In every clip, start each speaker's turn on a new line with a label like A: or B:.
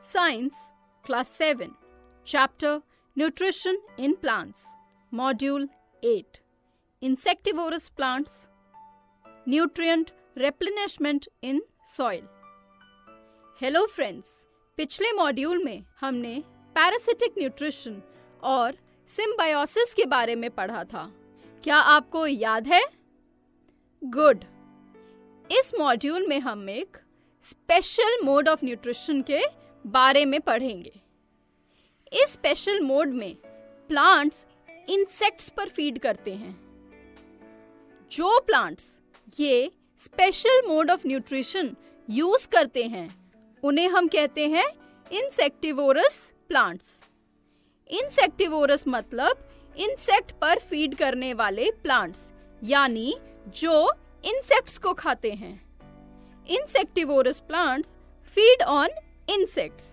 A: Science, Class 7, Chapter Nutrition in Plants, Module 8, Insectivorous Plants, Nutrient Replenishment in Soil. Hello friends, पिछले module में हमने parasitic nutrition और symbiosis के बारे में पढ़ा था. क्या आपको याद है? गुड. इस मॉड्यूल में हम एक स्पेशल मोड ऑफ न्यूट्रिशन के बारे में पढ़ेंगे. इस स्पेशल मोड में प्लांट्स इंसेक्ट्स पर फीड करते हैं. जो प्लांट्स ये special mode of nutrition use करते हैं उन्हें हम कहते हैं इंसेक्टिवोरस प्लांट्स. इंसेक्टिवोरस मतलब इंसेक्ट पर फीड करने वाले प्लांट्स, यानी जो इंसेक्ट्स को खाते हैं. Insectivorous plants feed on insects.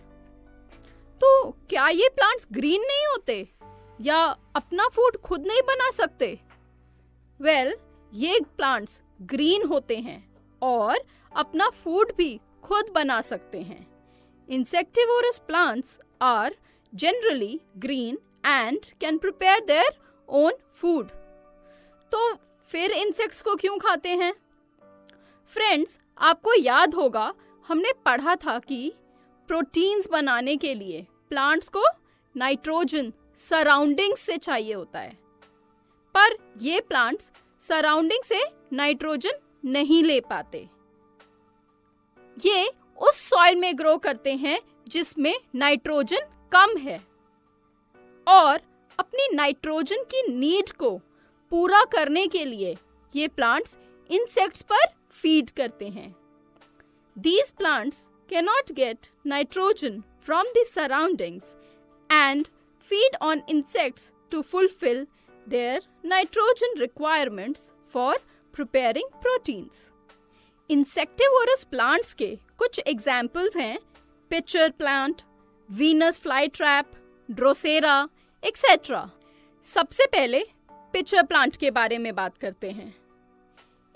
A: तो क्या ये प्लांट्स ग्रीन नहीं होते या अपना फूड खुद नहीं बना सकते? वेल, ये प्लांट्स ग्रीन होते हैं और अपना फूड भी खुद बना सकते हैं. Insectivorous plants are generally green and can prepare their own food. तो फिर इंसेक्ट्स को क्यों खाते हैं? फ्रेंड्स, आपको याद होगा हमने पढ़ा था कि प्रोटीन्स बनाने के लिए प्लांट्स को नाइट्रोजन सराउंडिंग्स से चाहिए होता है, पर ये प्लांट्स सराउंडिंग से नाइट्रोजन नहीं ले पाते. ये उस सॉइल में ग्रो करते हैं जिसमें नाइट्रोजन कम है और अपनी नाइट्रोजन की नीड को पूरा करने के लिए ये प्लांट्स इंसेक्ट्स पर फीड करते हैं. These plants cannot get nitrogen from the surroundings and feed on insects to fulfill their nitrogen requirements for preparing proteins. Insectivorous plants के कुछ examples हैं pitcher plant, Venus flytrap, Drosera, etc. सबसे पहले pitcher plant के बारे में बात करते हैं.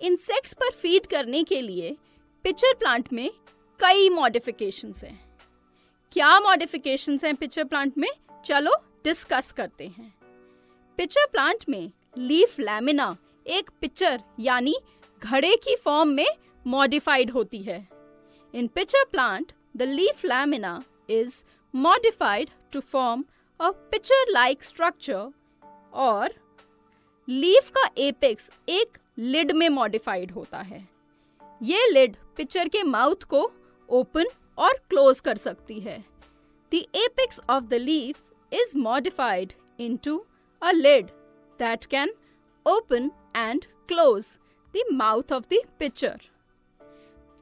A: इंसेक्ट्स पर फीड करने के लिए पिचर प्लांट में कई मॉडिफिकेशंस हैं. क्या मॉडिफिकेशंस हैं पिचर प्लांट में? चलो डिस्कस करते हैं. पिचर प्लांट में लीफ लैमिना एक पिचर यानी घड़े की फॉर्म में मॉडिफाइड होती है. In pitcher plant the leaf lamina is modified to form a pitcher like structure और लीफ का एपेक्स एक लिड में मॉडिफाइड होता है. ये लिड पिचर के माउथ को ओपन और क्लोज कर सकती है. The apex of the leaf is modified into a lid that can open and close the mouth of the pitcher.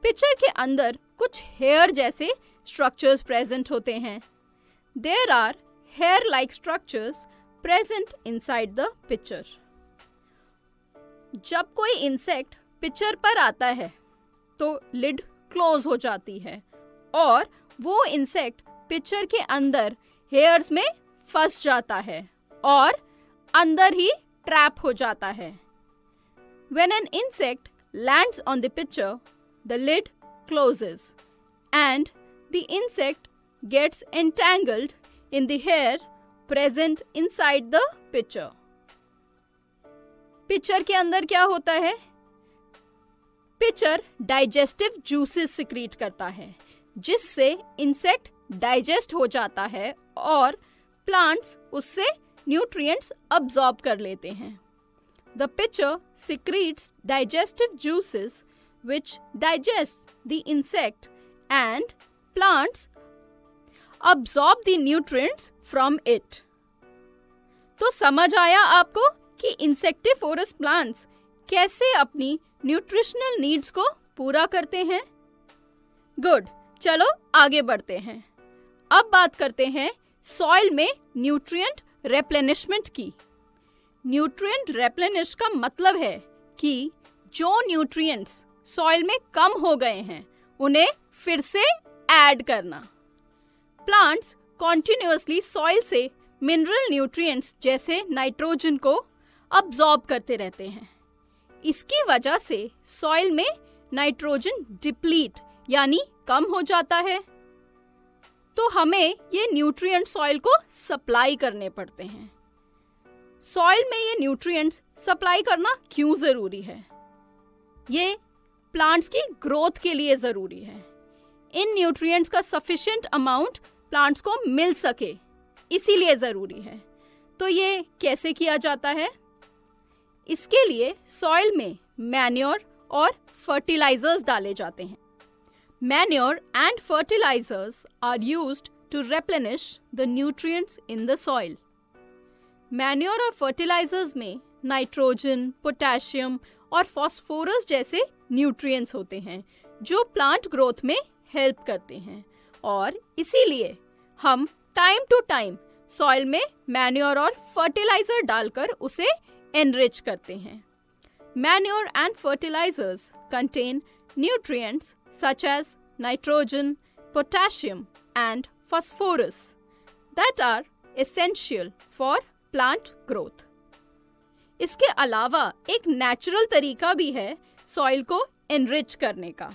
A: Pitcher के अंदर कुछ हेयर जैसे स्ट्रक्चर्स प्रेजेंट होते हैं. There are hair like structures present inside the pitcher. जब कोई insect picture पर आता है तो लिड क्लोज हो जाती है और वो इंसेक्ट पिचर के अंदर हेयर्स में फंस जाता है और अंदर ही ट्रैप हो जाता है. When an insect lands on the pitcher, the lid closes and the insect gets entangled in the hair present inside the pitcher. Pitcher के अंदर क्या होता है? पिचर डाइजेस्टिव जूसेस सिक्रीट करता है जिससे इंसेक्ट डाइजेस्ट हो जाता है और प्लांट्स उससे न्यूट्रिएंट्स अब्सॉर्ब कर लेते हैं. The pitcher secretes digestive juices which digest the insect and plants absorb the nutrients from it. तो समझ आया आपको कि इंसेक्टिवोरस प्लांट्स कैसे अपनी न्यूट्रिशनल नीड्स को पूरा करते हैं? गुड. चलो आगे बढ़ते हैं. अब बात करते हैं सॉइल में न्यूट्रिएंट रेप्लेनिशमेंट की. न्यूट्रिएंट रेप्लेनिश का मतलब है कि जो न्यूट्रिएंट्स सॉइल में कम हो गए हैं उन्हें फिर से ऐड करना. प्लांट्स कॉन्टिन्यूअसली सॉइल से मिनरल न्यूट्रिएंट्स जैसे नाइट्रोजन को अब्सॉर्ब करते रहते हैं. इसकी वजह से सॉइल में नाइट्रोजन डिप्लीट यानी कम हो जाता है. तो हमें ये न्यूट्रिएंट सॉइल को सप्लाई करने पड़ते हैं। सॉइल में ये न्यूट्रिएंट्स सप्लाई करना क्यों ज़रूरी है? ये प्लांट्स की ग्रोथ के लिए ज़रूरी है। इन न्यूट्रिएंट्स का सफिशिएंट अमाउंट प्लांट्स को मिल सके, इसीलिए ज़रूरी है। तो ये कैसे किया जाता है? इसके लिए सॉइल में मैन्योर और फर्टिलाइजर्स डाले जाते हैं। Manure and fertilisers are used to replenish the nutrients in the soil. Manure और फर्टिलाइजर्स में नाइट्रोजन, पोटेशियम और फास्फोरस जैसे न्यूट्रिएंट्स होते हैं जो प्लांट ग्रोथ में हेल्प करते हैं, और इसीलिए हम टाइम टू टाइम सॉइल में मैन्योर और फर्टिलाइजर डालकर उसे एनरिच करते हैं। Manure and fertilisers contain nutrients such as nitrogen, potassium and phosphorus that are essential for plant growth. इसके अलावा एक नेचुरल तरीका भी है सॉइल को एनरिच करने का।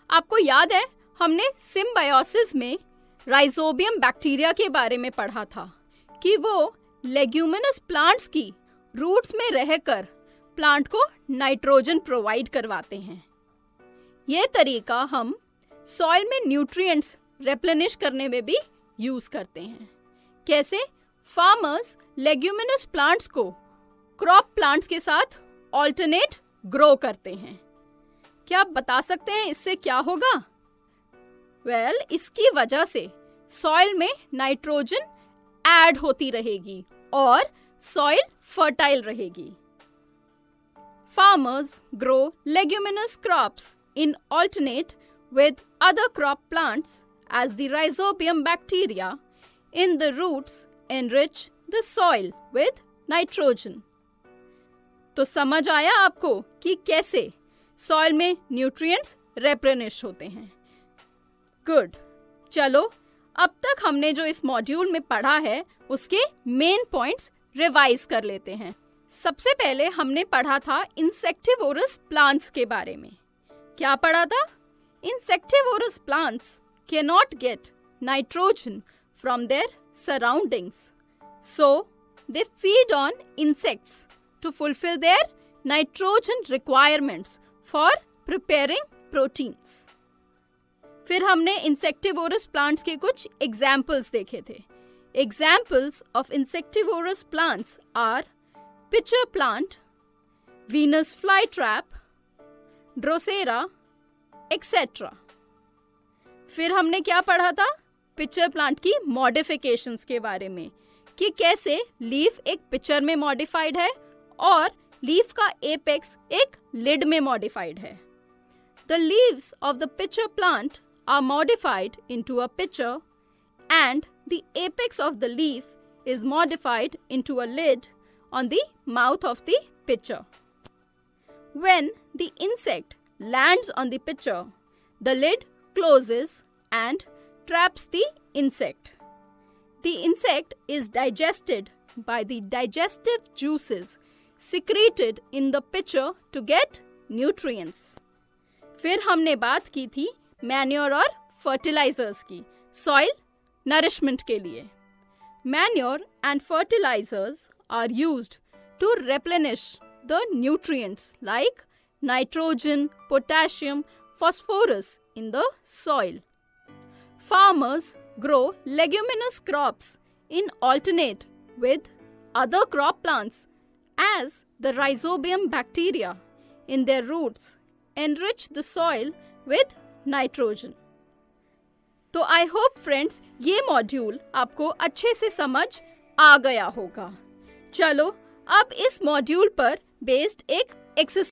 A: आपको याद है हमने सिम्बायोसिस में राइजोबियम बैक्टीरिया के बारे में पढ़ा था कि वो लेग्यूमिनस प्लांट्स की रूट्स में रहकर प्लांट को नाइट्रोजन प्रोवाइड करवाते हैं। ये तरीका हम सॉइल में न्यूट्रिएंट्स रेप्लेनिश करने में भी यूज करते हैं। कैसे? फार्मर्स लेग्यूमिनस प्लांट्स को क्रॉप प्लांट्स के साथ ऑल्टरनेट ग्रो करते हैं। क्या आप बता सकते हैं इससे क्या होगा? वेल, इसकी वजह से सॉइल में नाइट्रोजन ऐड होती रहेगी और सॉइल फर्टाइल रहेगी। Farmers grow leguminous crops in alternate with other crop plants as the rhizobium bacteria in the roots enrich the soil with nitrogen. तो समझ आया आपको कि कैसे सॉइल में न्यूट्रिएंट्स रेप्लेनिश होते हैं। गुड, चलो अब तक हमने जो इस मॉड्यूल में पढ़ा है उसके मेन पॉइंट्स रिवाइज कर लेते हैं। सबसे पहले हमने पढ़ा था इंसेक्टिवोरस प्लांट्स के बारे में। क्या पढ़ा था? Insectivorous plants cannot get nitrogen from their surroundings, so they feed on insects to fulfill their nitrogen requirements for preparing proteins. फिर हमने insectivorous plants के कुछ examples देखे थे। Examples of insectivorous plants are pitcher plant, Venus flytrap, Drosera etcetera. फिर हमने क्या पढ़ा था? पिक्चर प्लांट की मॉडिफिकेशंस के बारे में कि कैसे लीफ एक पिक्चर में मॉडिफाइड है और लीफ का एपेक्स एक लिड में मॉडिफाइड है। The leaves of the pitcher plant are modified into a pitcher and the apex of the leaf is modified into a lid on the mouth of the pitcher. When the insect lands on the pitcher, the lid closes and traps the insect. The insect is digested by the digestive juices secreted in the pitcher to get nutrients. फिर हमने बात की थी manure और fertilisers की soil nourishment के लिए। Manure and fertilisers are used to replenish the nutrients like nitrogen, potassium, phosphorus in the soil. Farmers grow leguminous crops in alternate with other crop plants as the rhizobium bacteria in their roots enrich the soil with nitrogen. तो I hope friends ये module आपको अच्छे से समझ आ गया होगा। चलो अब इस मॉड्यूल पर बेस्ड एक एक्सरसाइज